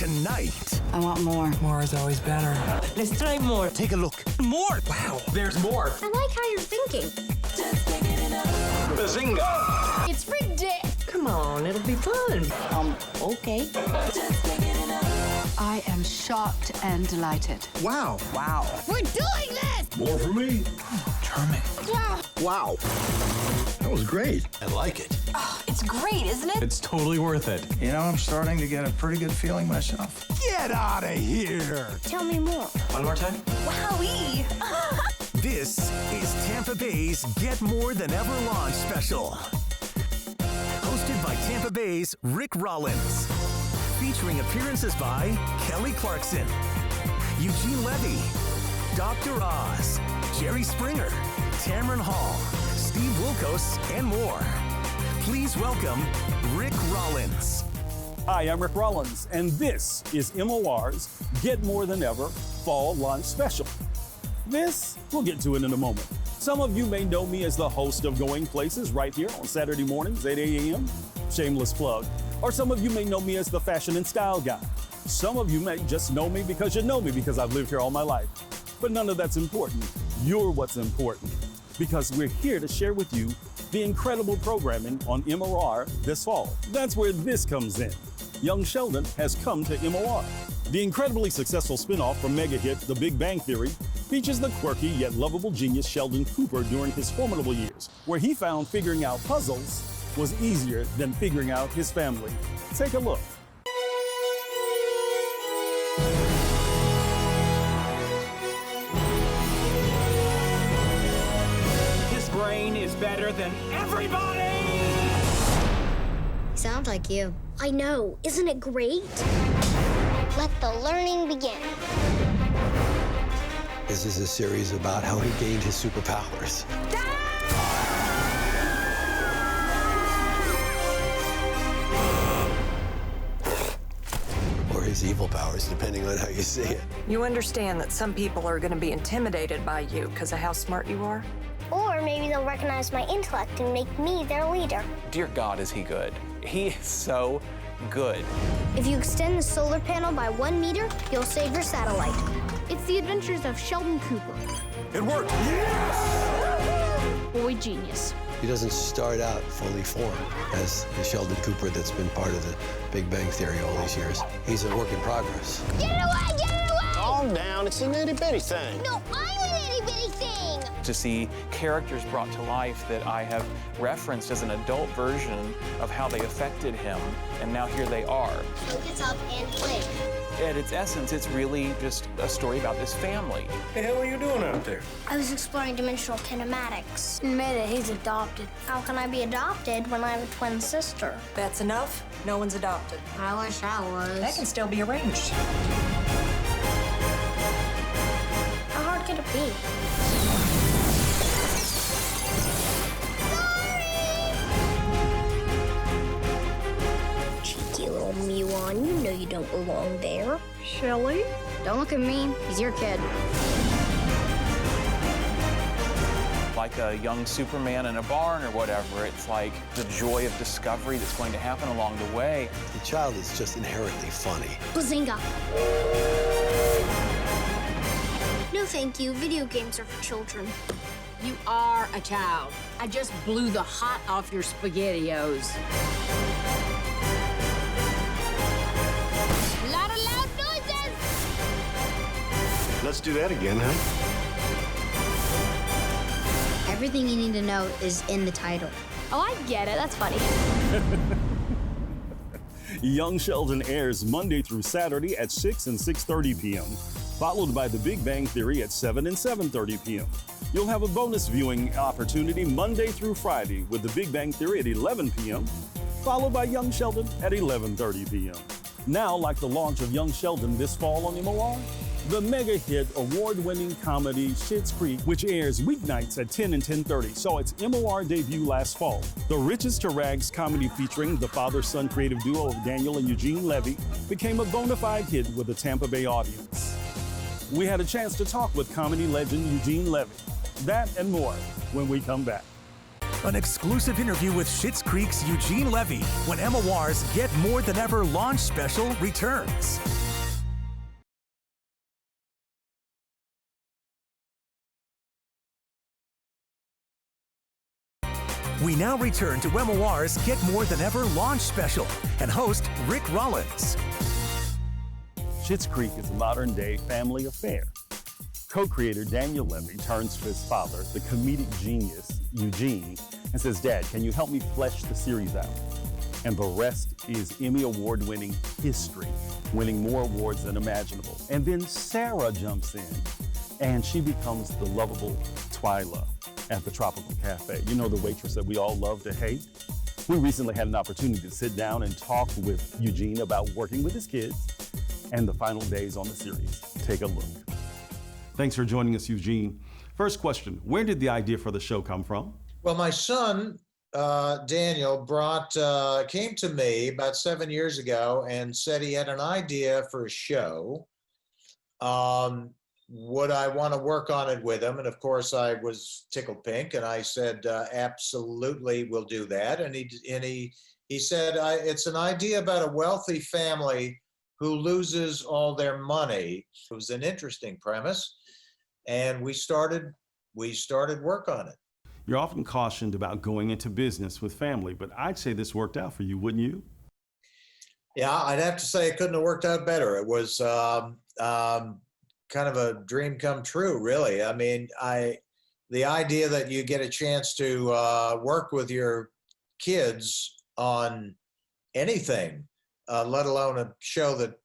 tonight. I want more. More is always better. Let's try more. Take a look. More. Wow, there's more. I like how you're thinking. Bazinga! It's ridiculous. Come on, it'll be fun. Okay. I am shocked and delighted. Wow. Wow. We're doing this! More for me. Charming. Wow. Wow. That was great. I like it. It's great, isn't it? It's totally worth it. You know, I'm starting to get a pretty good feeling myself. Get out of here. Tell me more. One more time. Wowee! This is Tampa Bay's Get More Than Ever launch special. Hosted by Tampa Bay's Rick Rollins. Featuring appearances by Kelly Clarkson, Eugene Levy, Dr. Oz, Jerry Springer, Tamron Hall, Steve Wilkos, and more. Please welcome Rick Rollins. Hi, I'm Rick Rollins, and this is MOR's Get More Than Ever Fall Launch Special. This, we'll get to it in a moment. Some of you may know me as the host of Going Places right here on Saturday mornings, 8 a.m. Shameless plug. Or some of you may know me as the fashion and style guy. Some of you may just know me because you know me because I've lived here all my life. But none of that's important. You're what's important. Because we're here to share with you the incredible programming on MOR this fall. That's where this comes in. Young Sheldon has come to MOR. The incredibly successful spinoff from mega hit The Big Bang Theory features the quirky yet lovable genius Sheldon Cooper during his formidable years, where he found figuring out puzzles was easier than figuring out his family. Take a look. His brain is better than everybody! Sounds like you. I know. Isn't it great? Let the learning begin. This is a series about how he gained his superpowers. Or his evil powers, depending on how you see it. You understand that some people are going to be intimidated by you because of how smart you are? Or maybe they'll recognize my intellect and make me their leader. Dear God, is he good? He is so good. If you extend the solar panel by 1 meter, you'll save your satellite. It's the adventures of Sheldon Cooper. It worked. Yes! Boy genius. He doesn't start out fully formed as the Sheldon Cooper that's been part of the Big Bang Theory all these years. He's a work in progress. Get it away! Get it away! Calm down. It's an itty-bitty thing. No, I'm an itty-bitty thing! To see characters brought to life that I have referenced as an adult version of how they affected him, and now here they are. Focus up and play. At its essence, it's really just a story about this family. What the hell are you doing out there? I was exploring dimensional kinematics. Admit it, he's adopted. How can I be adopted when I have a twin sister? That's enough. No one's adopted. I wish I was. That can still be arranged. How hard could it be? Cheeky little Miwan, you know you don't belong there. Shelley? Don't look at me. He's your kid. Like a young Superman in a barn or whatever, it's like the joy of discovery that's going to happen along the way. The child is just inherently funny. Bazinga. No, thank you. Video games are for children. You are a child. I just blew the hot off your SpaghettiOs. Lot of loud noises! Let's do that again, huh? Everything you need to know is in the title. Oh, I get it. That's funny. Young Sheldon airs Monday through Saturday at 6 and 6:30 p.m., followed by The Big Bang Theory at 7 and 7:30 p.m. You'll have a bonus viewing opportunity Monday through Friday with The Big Bang Theory at 11 p.m., followed by Young Sheldon at 11:30 p.m. Now, like the launch of Young Sheldon this fall on MOR, the mega hit award-winning comedy Schitt's Creek, which airs weeknights at 10 and 10:30, saw its MOR debut last fall. The Riches to Rags comedy featuring the father-son creative duo of Daniel and Eugene Levy became a bona fide hit with the Tampa Bay audience. We had a chance to talk with comedy legend Eugene Levy. That and more when we come back. An exclusive interview with Schitt's Creek's Eugene Levy when MOR's Get More Than Ever launch special returns. We now return to MOR's Get More Than Ever launch special and host Rick Rollins. Schitt's Creek is a modern-day family affair. Co-creator Daniel Levy turns to his father, the comedic genius Eugene, and says, "Dad, can you help me flesh the series out?" And the rest is Emmy Award-winning history, winning more awards than imaginable. And then Sarah jumps in, and she becomes the lovable Twyla at the Tropical Cafe. You know, the waitress that we all love to hate? We recently had an opportunity to sit down and talk with Eugene about working with his kids and the final days on the series. Take a look. Thanks for joining us, Eugene. First question, where did the idea for the show come from? Well, my son, Daniel, came to me about 7 years ago and said he had an idea for a show. Would I want to work on it with him? And of course, I was tickled pink, and I said, absolutely, we'll do that. And he said, it's an idea about a wealthy family who loses all their money. It was an interesting premise, and we started work on it. You're often cautioned about going into business with family, but I'd say this worked out for you, wouldn't you? Yeah, I'd have to say it couldn't have worked out better. It was kind of a dream come true, really. I mean, the idea that you get a chance to work with your kids on anything, let alone a show that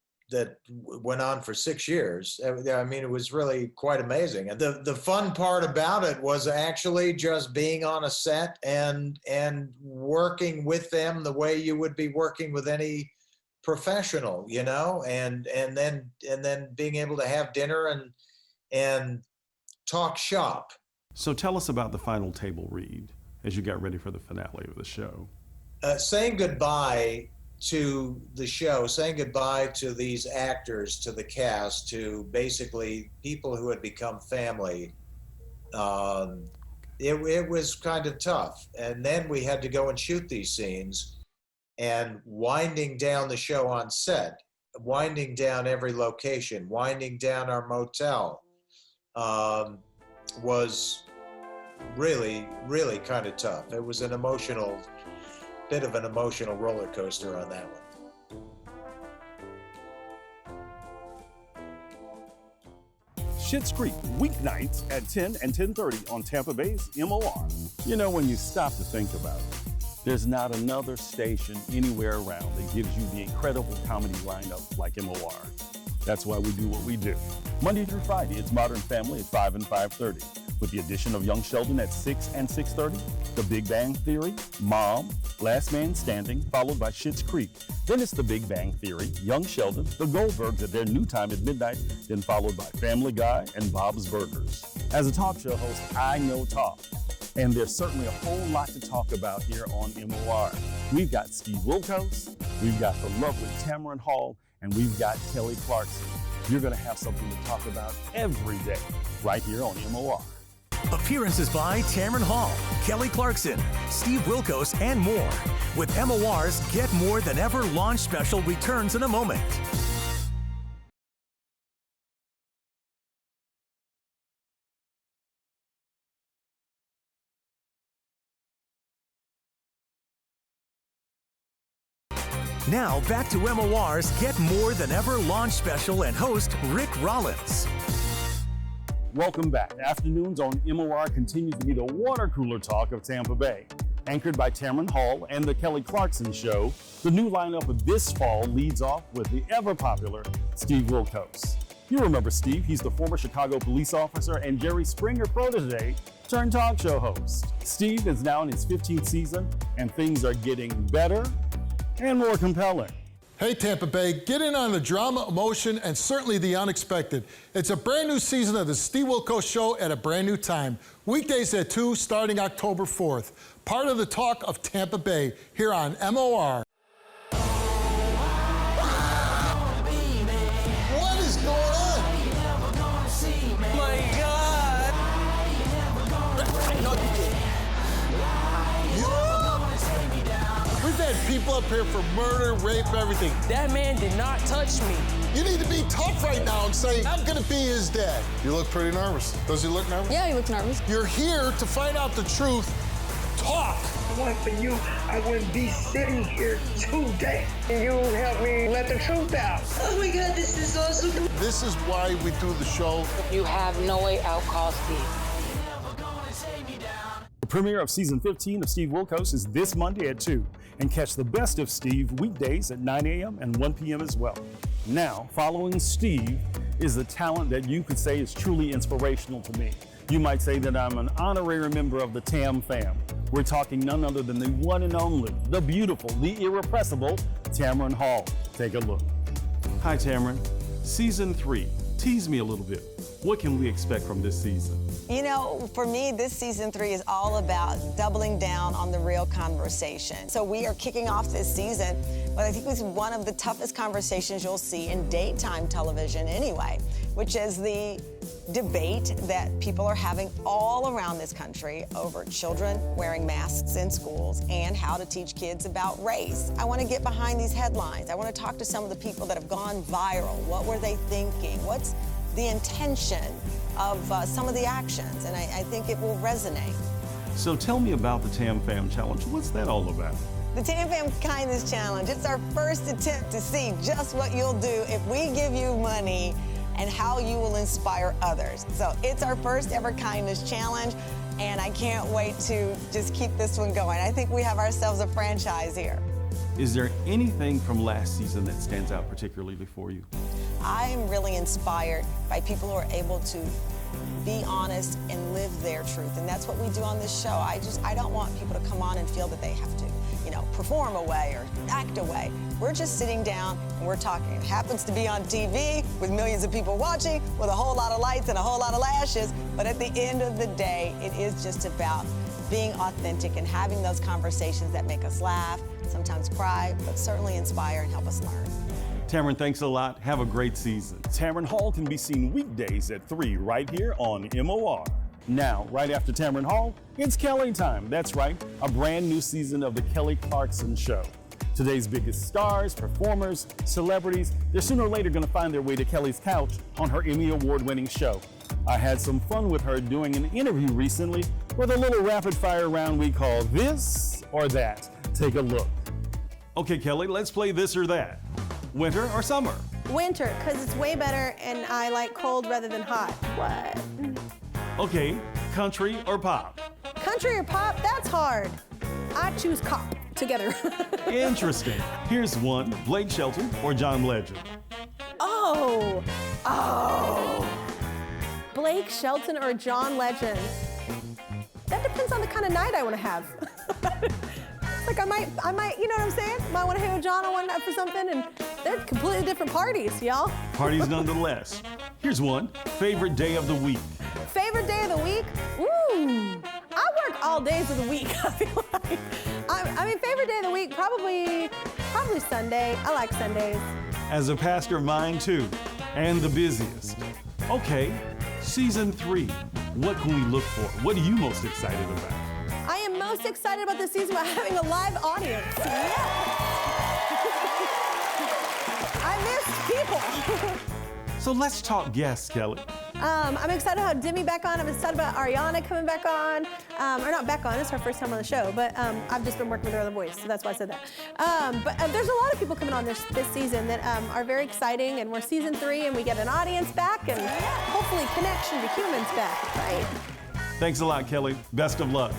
went on for 6 years. I mean, it was really quite amazing. And the fun part about it was actually just being on a set and working with them the way you would be working with any professional, you know, and then being able to have dinner and talk shop. So tell us about the final table read as you got ready for the finale of the show. Saying goodbye to the show, saying goodbye to these actors, to the cast, to basically people who had become family. It was kind of tough. And then we had to go and shoot these scenes. And winding down the show on set, winding down every location, winding down our motel, was really, really kind of tough. It was bit of an emotional roller coaster on that one. Schitt's Creek, weeknights at 10 and 10:30 on Tampa Bay's MOR. You know, when you stop to think about it, there's not another station anywhere around that gives you the incredible comedy lineup like MOR. That's why we do what we do. Monday through Friday, it's Modern Family at 5 and 5:30. With the addition of Young Sheldon at 6 and 6:30, The Big Bang Theory, Mom, Last Man Standing, followed by Schitt's Creek. Then it's The Big Bang Theory, Young Sheldon, The Goldbergs at their new time at midnight, then followed by Family Guy and Bob's Burgers. As a talk show host, I know talk. And there's certainly a whole lot to talk about here on MOR. We've got Steve Wilkos, we've got the lovely Tamron Hall, and we've got Kelly Clarkson. You're going to have something to talk about every day right here on MOR. Appearances by Tamron Hall, Kelly Clarkson, Steve Wilkos, and more. With MOR's Get More Than Ever launch special returns in a moment. Now back to MOR's Get More Than Ever launch special and host Rick Rollins. Welcome back. Afternoons on MOR continues to be the water cooler talk of Tampa Bay. Anchored by Tamron Hall and the Kelly Clarkson Show, the new lineup of this fall leads off with the ever-popular Steve Wilkos. You remember Steve, he's the former Chicago police officer and Jerry Springer protege turned talk show host. Steve is now in his 15th season, and things are getting better and more compelling. Hey Tampa Bay, get in on the drama, emotion, and certainly the unexpected. It's a brand new season of the Steve Wilkos Show at a brand new time. Weekdays at 2 starting October 4th. Part of the talk of Tampa Bay here on MOR. What is going on? My God! up here for murder, rape, everything. That man did not touch me. You need to be tough right now and say, I'm gonna be his dad. You look pretty nervous. Does he look nervous? Yeah, he looks nervous. You're here to find out the truth. Talk. If it wasn't for you, I wouldn't be sitting here today. You helped me let the truth out. Oh my God, this is awesome. This is why we do the show. You have no way out, call Steve. The premiere of season 15 of Steve Wilkos is this Monday at 2, and catch the best of Steve weekdays at 9 a.m. and 1 p.m. as well. Now, following Steve is a talent that you could say is truly inspirational to me. You might say that I'm an honorary member of the TAM fam. We're talking none other than the one and only, the beautiful, the irrepressible Tamron Hall. Take a look. Hi, Tamron. Season 3. Tease me a little bit. What can we expect from this season? You know, for me, this season 3 is all about doubling down on the real conversation. So we are kicking off this season, but I think it's one of the toughest conversations you'll see in daytime television anyway, which is the debate that people are having all around this country over children wearing masks in schools and how to teach kids about race. I want to get behind these headlines. I want to talk to some of the people that have gone viral. What were they thinking? What's the intention of some of the actions? And I think it will resonate. So tell me about the TAM Fam Challenge. What's that all about? The TAM Fam Kindness Challenge, it's our first attempt to see just what you'll do if we give you money and how you will inspire others. So it's our first ever kindness challenge, and I can't wait to just keep this one going. I think we have ourselves a franchise here. Is there anything from last season that stands out particularly for you? I'm really inspired by people who are able to be honest and live their truth, and that's what we do on this show. I don't want people to come on and feel that they have to, perform a way or act a way. We're just sitting down and we're talking. It happens to be on TV with millions of people watching, with a whole lot of lights and a whole lot of lashes, but at the end of the day, it is just about being authentic and having those conversations that make us laugh, sometimes cry, but certainly inspire and help us learn. Tamron, thanks a lot. Have a great season. Tamron Hall can be seen weekdays at 3 right here on MOR. Now, right after Tamron Hall, it's Kelly time. That's right, a brand new season of The Kelly Clarkson Show. Today's biggest stars, performers, celebrities, they're sooner or later going to find their way to Kelly's couch on her Emmy Award-winning show. I had some fun with her doing an interview recently with a little rapid-fire round we call This or That. Take a look. Okay, Kelly, let's play This or That. Winter or summer? Winter, because it's way better and I like cold rather than hot. What? Okay, country or pop? Country or pop? That's hard. I choose cop together. Interesting. Here's one, Blake Shelton or John Legend? Oh. Blake Shelton or John Legend? That depends on the kind of night I want to have. Like I might, you know what I'm saying? Might want to hang with John on one night for something, and they're completely different parties, y'all. Parties nonetheless. Here's one, favorite day of the week. Favorite day of the week? Ooh, I work all days of the week, I feel like. I mean, favorite day of the week, probably Sunday. I like Sundays. As a pastor, mine too, and the busiest. Okay, season 3, what can we look for? What are you most excited about? I am most excited about this season about having a live audience. Yes. I miss people. So let's talk guests, Kelly. I'm excited to have Demi back on. I'm excited about Ariana coming back on. Or not back on, it's her first time on the show, but I've just been working with her on The Voice, so that's why I said that. But there's a lot of people coming on this season that are very exciting, and we're season 3 and we get an audience back and hopefully connection to humans back, right? Thanks a lot, Kelly. Best of luck.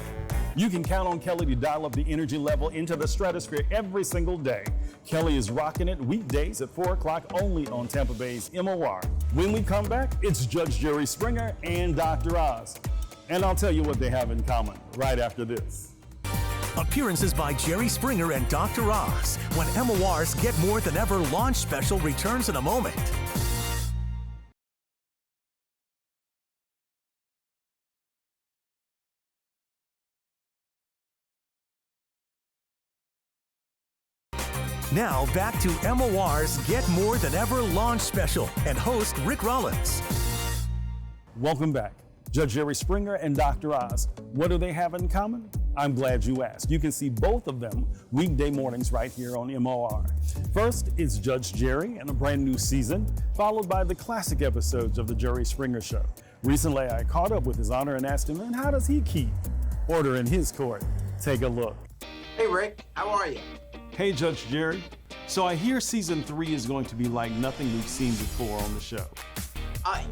You can count on Kelly to dial up the energy level into the stratosphere every single day. Kelly is rocking it weekdays at 4 o'clock only on Tampa Bay's MOR. When we come back, it's Judge Jerry Springer and Dr. Oz. And I'll tell you what they have in common right after this. Appearances by Jerry Springer and Dr. Oz when MOR's Get More Than Ever launch special returns in a moment. Now back to MOR's Get More Than Ever launch special and host Rick Rollins. Welcome back. Judge Jerry Springer and Dr. Oz. What do they have in common? I'm glad you asked. You can see both of them weekday mornings right here on MOR. First is Judge Jerry and a brand new season, followed by the classic episodes of the Jerry Springer Show. Recently, I caught up with His Honor and asked him, how does he keep order in his court? Take a look. Hey, Rick, how are you? Hey, Judge Jerry. So I hear season 3 is going to be like nothing we've seen before on the show.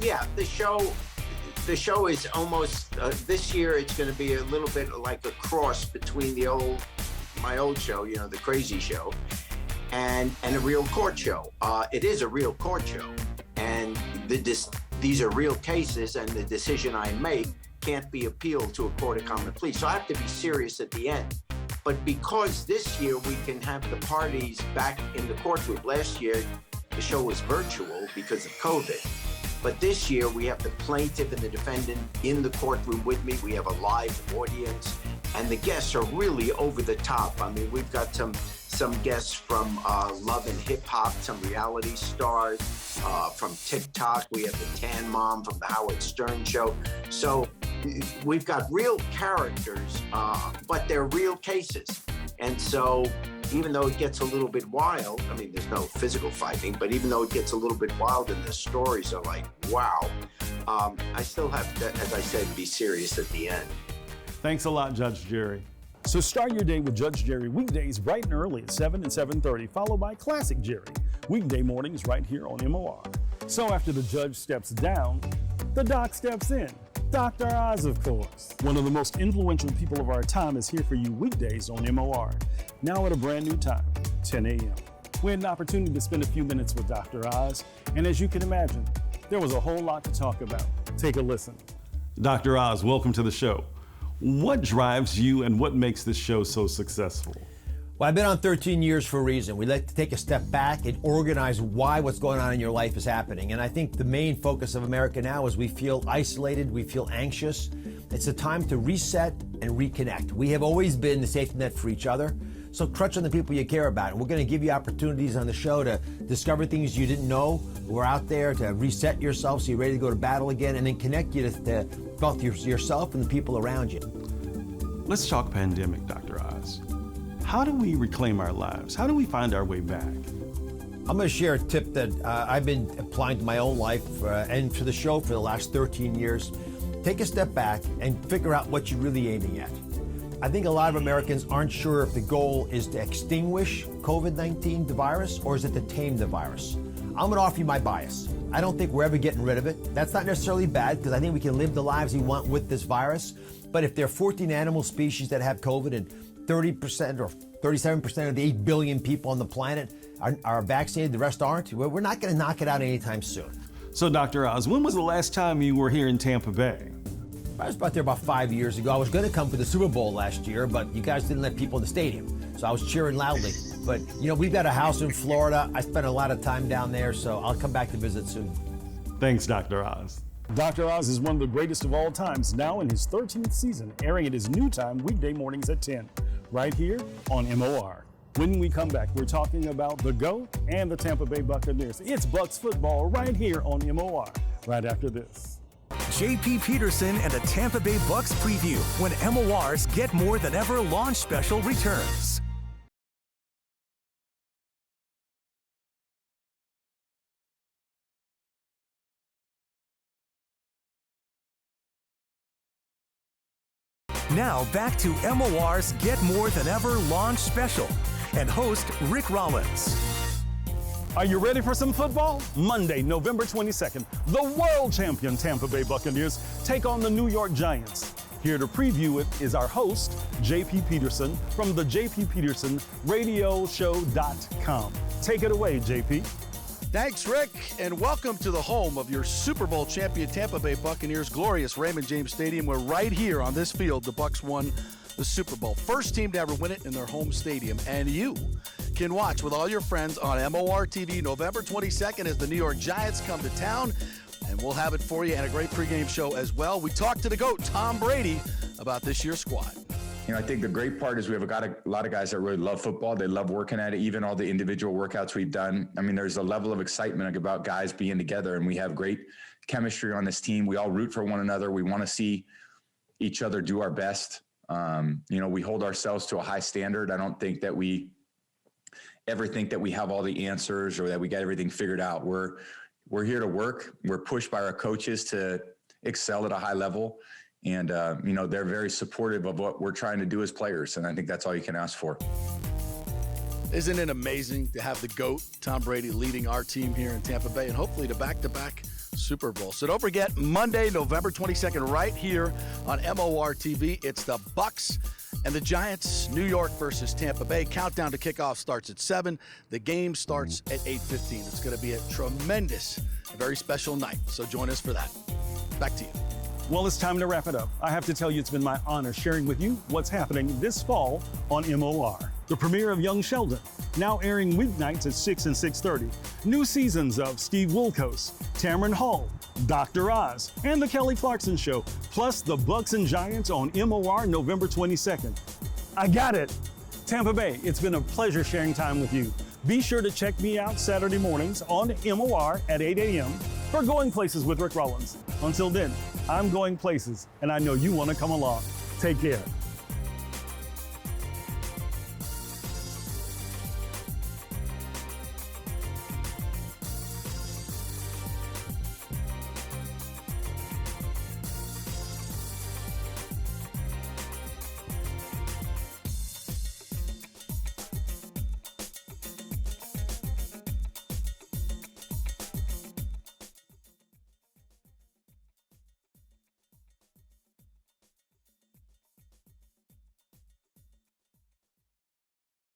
Yeah, the show is almost, this year it's going to be a little bit like a cross between my old show, you know, the Crazy Show, and a real court show. It is a real court show, and these are real cases, and the decision I make can't be appealed to a court of common pleas. So I have to be serious at the end. But because this year we can have the parties back in the courtroom. Last year, the show was virtual because of COVID. But this year, we have the plaintiff and the defendant in the courtroom with me. We have a live audience, and the guests are really over the top. I mean, we've got some guests from Love and Hip Hop, some reality stars, from TikTok. We have the Tan Mom from the Howard Stern Show. So we've got real characters, but they're real cases. And so even though it gets a little bit wild, I mean, there's no physical fighting, but even though it gets a little bit wild and the stories are like, wow, I still have to, as I said, be serious at the end. Thanks a lot, Judge Jerry. So start your day with Judge Jerry weekdays bright and early at 7 and 7:30, followed by Classic Jerry weekday mornings right here on MOR. So after the judge steps down, the doc steps in. Dr. Oz, of course. One of the most influential people of our time is here for you weekdays on MOR. Now at a brand new time, 10 a.m. We had an opportunity to spend a few minutes with Dr. Oz, and as you can imagine, there was a whole lot to talk about. Take a listen. Dr. Oz, welcome to the show. What drives you and what makes this show so successful? Well, I've been on 13 years for a reason. We like to take a step back and organize why what's going on in your life is happening. And I think the main focus of America now is we feel isolated, we feel anxious. It's a time to reset and reconnect. We have always been the safety net for each other. So crunch on the people you care about. And we're going to give you opportunities on the show to discover things you didn't know were out there, to reset yourself so you're ready to go to battle again, and then connect you to both yourself and the people around you. Let's talk pandemic, Dr. Oz. How do we reclaim our lives? How do we find our way back? I'm going to share a tip that I've been applying to my own life and to the show for the last 13 years. Take a step back and figure out what you're really aiming at. I think a lot of Americans aren't sure if the goal is to extinguish COVID-19, the virus, or is it to tame the virus. I'm going to offer you my bias. I don't think we're ever getting rid of it. That's not necessarily bad, because I think we can live the lives we want with this virus. But if there are 14 animal species that have COVID and 30% or 37% of the 8 billion people on the planet are vaccinated, the rest aren't, we're not going to knock it out anytime soon. So, Dr. Oz, when was the last time you were here in Tampa Bay? I was about 5 years ago. I was going to come for the Super Bowl last year, but you guys didn't let people in the stadium. So I was cheering loudly. But, you know, we've got a house in Florida. I spent a lot of time down there, so I'll come back to visit soon. Thanks, Dr. Oz. Dr. Oz is one of the greatest of all times, now in his 13th season, airing at his new time, weekday mornings at 10, right here on MOR. When we come back, we're talking about the GOAT and the Tampa Bay Buccaneers. It's Bucs football right here on MOR, right after this. J.P. Peterson and a Tampa Bay Bucs preview when MOR's Get More Than Ever launch special returns. Now back to MOR's Get More Than Ever launch special and host Rick Rollins. Are you ready for some football? Monday, November 22nd, the world champion Tampa Bay Buccaneers take on the New York Giants. Here to preview it is our host, J.P. Peterson from the JP Peterson RadioShow.com. Take it away, J.P. Thanks, Rick, and welcome to the home of your Super Bowl champion Tampa Bay Buccaneers, glorious Raymond James Stadium. We're right here on this field. The Bucs won the Super Bowl. First team to ever win it in their home stadium, and you can watch with all your friends on MOR TV November 22nd as the New York Giants come to town, and we'll have it for you and a great pregame show as well. We talked to the GOAT, Tom Brady, about this year's squad. You know, I think the great part is we have a lot of guys that really love football. They love working at it, even all the individual workouts we've done. I mean, there's a level of excitement about guys being together, and we have great chemistry on this team. We all root for one another. We want to see each other do our best. We hold ourselves to a high standard. I don't think that we ever think that we have all the answers or that we got everything figured out. We're here to work. We're pushed by our coaches to excel at a high level. And, they're very supportive of what we're trying to do as players. And I think that's all you can ask for. Isn't it amazing to have the GOAT, Tom Brady, leading our team here in Tampa Bay and hopefully to back-to-back Super Bowl. So don't forget, Monday, November 22nd, right here on MOR TV. It's the Bucs and the Giants, New York versus Tampa Bay. Countdown to kickoff starts at 7. The game starts at 8:15. It's going to be a tremendous, very special night. So join us for that. Back to you. Well, it's time to wrap it up. I have to tell you, it's been my honor sharing with you what's happening this fall on MOR. The premiere of Young Sheldon, now airing weeknights at 6 and 6:30. New seasons of Steve Wilkos, Tamron Hall, Dr. Oz, and The Kelly Clarkson Show, plus the Bucs and Giants on MOR November 22nd. I got it. Tampa Bay, it's been a pleasure sharing time with you. Be sure to check me out Saturday mornings on MOR at 8 a.m. for Going Places with Rick Rollins. Until then, I'm going places, and I know you want to come along. Take care.